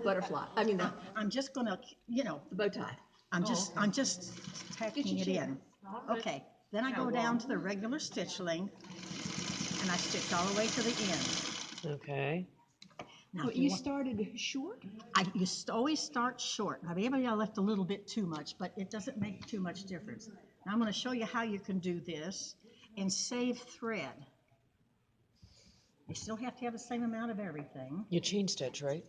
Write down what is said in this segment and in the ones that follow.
butterfly, I mean, I'm just gonna, the bow tie. I'm just tacking it in. Okay, then I go down to the regular stitch length and I stitch all the way to the end. Okay. Now, You started short? always start short. Now, maybe I left a little bit too much, but it doesn't make too much difference. Now, I'm going to show you how you can do this and save thread. You still have to have the same amount of everything. You chain stitch, right?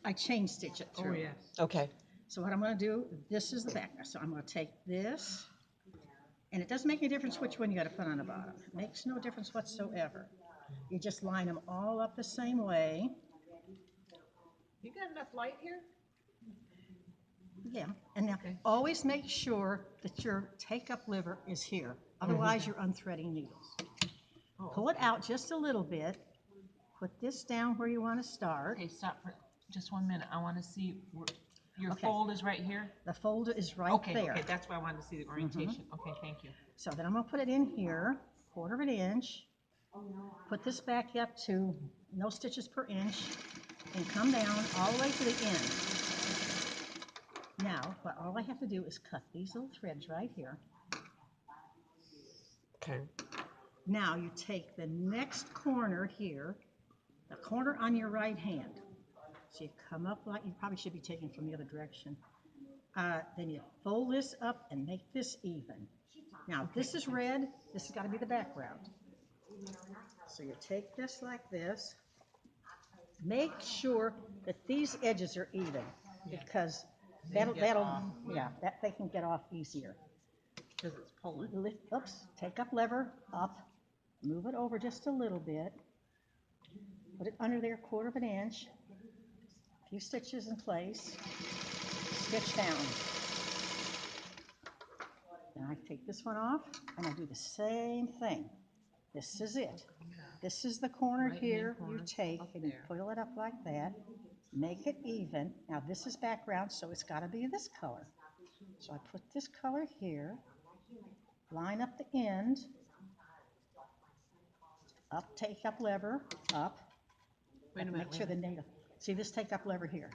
I chain stitch it through. Oh, yes. Okay. So what I'm going to do, this is the back. So I'm going to take this, and it doesn't make any difference which one you got to put on the bottom. It makes no difference whatsoever. You just line them all up the same way. You got enough light here? Yeah, and now always make sure that your take-up lever is here. Otherwise, you're unthreading needles. Pull it out just a little bit. Put this down where you want to start. Okay, stop for just 1 minute. I want to see where your Okay. fold is right here. The folder is right Okay, there. okay, that's why I wanted to see the orientation. Okay, thank you. So then I'm going to put it in here, 1/4 inch. Put this back up to no stitches per inch and come down all the way to the end. Now, what all I have to do is cut these little threads right here. Okay. Now you take the next corner here, the corner on your right hand. So you come up like, you probably should be taking from the other direction. Then you fold this up and make this even. Now, this is red, this has got to be the background. So you take this like this. Make sure that these edges are even, because that they can get off easier. Because it's pulling. Take up lever, up, move it over just a little bit. Put it under there 1/4 inch. A few stitches in place. Stitch down. Then I take this one off and I do the same thing. This is it. This is the corner here you take and you pull it up like that. Make it even. Now this is background, so it's got to be this color. So I put this color here. Line up the end. Up, take up lever, up. Wait a minute. Make sure the needle. See this take up lever here.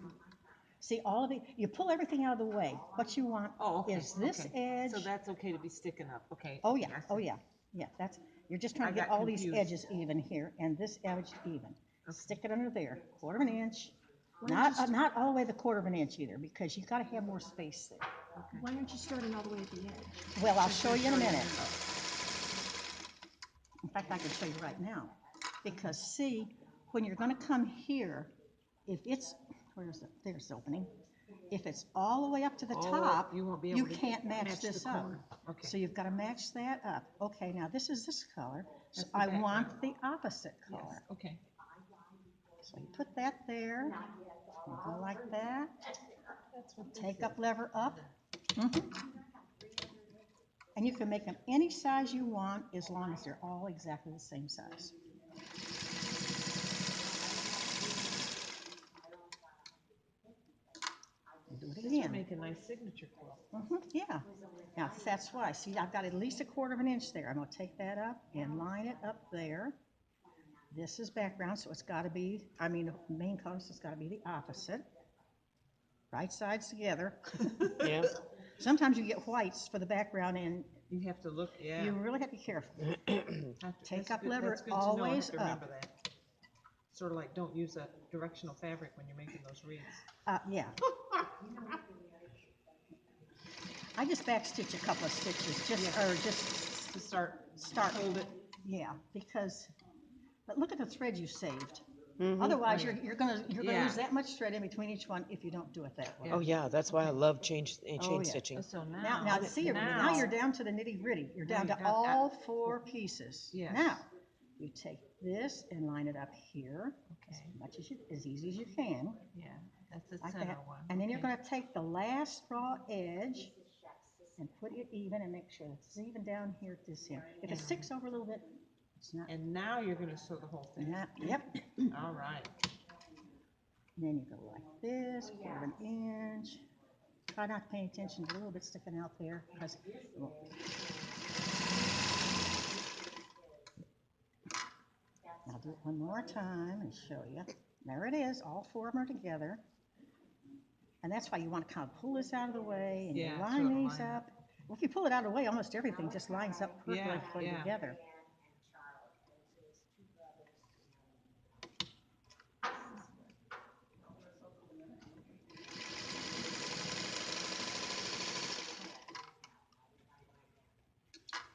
See all of it. You pull everything out of the way. What you want is this edge. So that's okay to be sticking up. Okay. Oh yeah. Oh yeah. Yeah. You're just trying to get all these edges even here and this edge even. Okay. Stick it under there, 1/4 inch. Not all the way the 1/4 inch either, because you got to have more space there. Okay. Why aren't you starting all the way at the edge? Well, I'll show you in a minute. In fact, I can show you right now. Because see, when you're going to come here, if it's, there's the opening. If it's all the way up to the top, you can't match this up. Okay. So you've got to match that up. Okay, now this is this color. So I want the opposite color. Yes. Okay. So you put that there. You go like that. Take up lever up. And you can make them any size you want as long as they're all exactly the same size. Do it again. This would make a nice signature quilt. Yeah. Now that's why. See, I've got at least 1/4 inch there. I'm going to take that up and line it up there. This is background, so it's got to be, the main color, so it's got to be the opposite. Right sides together. Yeah. Sometimes you get whites for the background, and you have to look. Yeah. You really have to be careful. Take up lever that's good always to know. I have to up. remember that. Sort of like don't use a directional fabric when you're making those wreaths. Yeah. I just backstitch a couple of stitches, just to start hold it. Yeah, but look at the thread you saved. Otherwise, you're gonna lose that much thread in between each one if you don't do it that way. Oh yeah, that's why I love chain stitching. So now you're down to the nitty gritty. You're down to all 4 pieces. Yes. Now you take this and line it up here as easy as you can. Yeah, that's the like center that. one. And then you're going to take the last raw edge and put it even and make sure it's even down here at this end. If it sticks over a little bit, it's not. And now you're going to sew the whole thing. Yep. All right. And then you go like this, 1/4 inch. Try not to pay attention to a little bit sticking out there because I'll do it one more time and show you. There it is, all 4 of them are together. And that's why you want to kind of pull this out of the way and you Yeah, so line it'll these line up. Well, if you pull it out of the way, almost everything just lines up Yeah, perfectly yeah. together.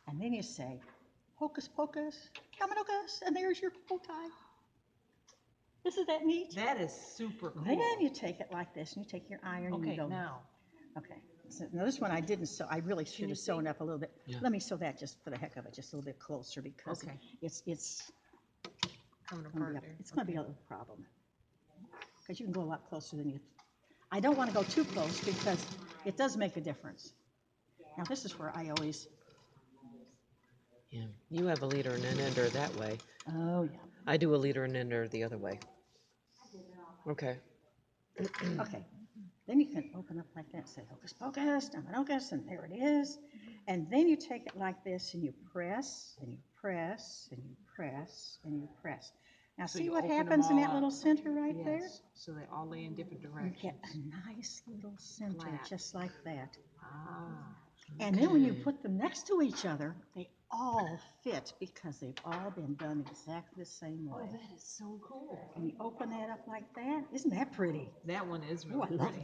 And then you say, hocus pocus, kamanocus, and there's your bow tie. Isn't that neat? That is super cool. Then you take it like this, and you take your iron and you Okay, go. now, Okay. So now this one I didn't sew. I really should you have sewn see? up a little bit. Yeah. Let me sew that just for the heck of it, just a little bit closer because Okay. it's coming gonna apart be a, there. it's going to be a little problem. Because you can go a lot closer than you. I don't want to go too close because it does make a difference. Now this is where I always. Yeah. You have a leader and an ender that way. Oh yeah. I do a leader and ender the other way. Okay. Okay. Then you can open up like that, say hocus pocus, damanocus, and there it is. And then you take it like this and you press and you press and you press and you press. Now So see you what open 'em happens in all that up. little center right there? Yes, so they all lay in different You directions. get a nice little center Flat. just like that. Ah, And then when you Okay. put them next to each other, they all fit because they've all been done exactly the same way. oh, that is so cool. And you open that up like that. Isn't that pretty? That one is Oh, really I love pretty.